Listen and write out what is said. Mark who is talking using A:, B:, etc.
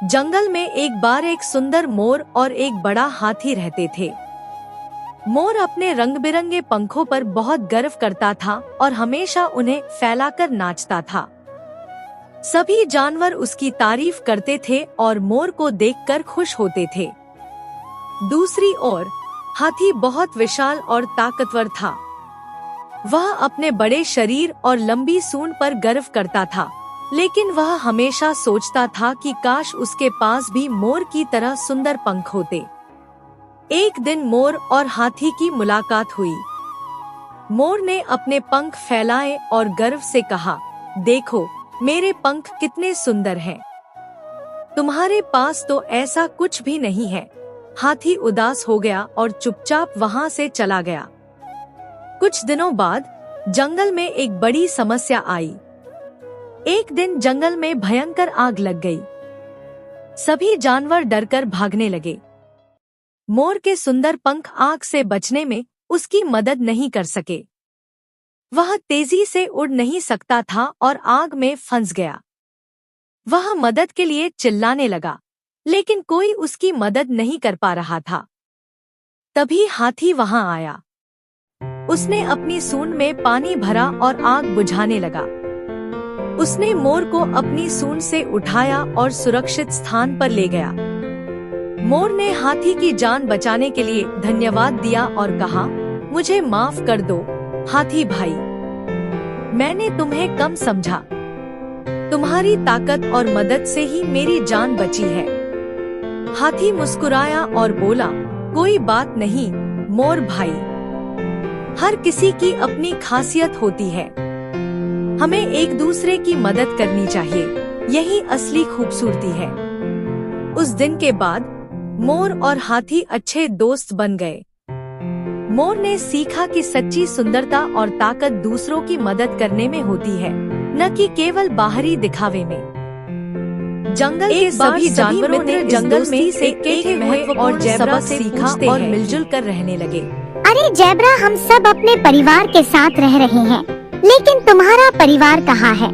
A: जंगल में एक बार एक सुंदर मोर और एक बड़ा हाथी रहते थे। मोर अपने रंग बिरंगे पंखों पर बहुत गर्व करता था और हमेशा उन्हें फैलाकर नाचता था। सभी जानवर उसकी तारीफ करते थे और मोर को देखकर खुश होते थे। दूसरी ओर हाथी बहुत विशाल और ताकतवर था। वह अपने बड़े शरीर और लंबी सूंड पर गर्व करता था, लेकिन वह हमेशा सोचता था कि काश उसके पास भी मोर की तरह सुंदर पंख होते। एक दिन मोर और हाथी की मुलाकात हुई। मोर ने अपने पंख फैलाए और गर्व से कहा, देखो मेरे पंख कितने सुंदर हैं। तुम्हारे पास तो ऐसा कुछ भी नहीं है। हाथी उदास हो गया और चुपचाप वहां से चला गया। कुछ दिनों बाद जंगल में एक बड़ी समस्या आई। एक दिन जंगल में भयंकर आग लग गई। सभी जानवर डरकर भागने लगे। मोर के सुंदर पंख आग से बचने में उसकी मदद नहीं कर सके। वह तेजी से उड़ नहीं सकता था और आग में फंस गया। वह मदद के लिए चिल्लाने लगा, लेकिन कोई उसकी मदद नहीं कर पा रहा था। तभी हाथी वहां आया। उसने अपनी सूंड में पानी भरा और आग बुझाने लगा। उसने मोर को अपनी सूंड से उठाया और सुरक्षित स्थान पर ले गया। मोर ने हाथी की जान बचाने के लिए धन्यवाद दिया और कहा, मुझे माफ कर दो हाथी भाई, मैंने तुम्हें कम समझा। तुम्हारी ताकत और मदद से ही मेरी जान बची है। हाथी मुस्कुराया और बोला, कोई बात नहीं मोर भाई, हर किसी की अपनी खासियत होती है। हमें एक दूसरे की मदद करनी चाहिए, यही असली खूबसूरती है। उस दिन के बाद मोर और हाथी अच्छे दोस्त बन गए। मोर ने सीखा कि सच्ची सुंदरता और ताकत दूसरों की मदद करने में होती है, न कि केवल बाहरी दिखावे में। जंगल के सभी जानवरों ने जंगल में से इकट्ठे हुए और ज़ेब्रा से सीखा और मिलजुल कर रहने लगे।
B: अरे ज़ेब्रा, हम सब अपने परिवार के साथ रह रहे हैं, लेकिन तुम्हारा परिवार कहाँ है?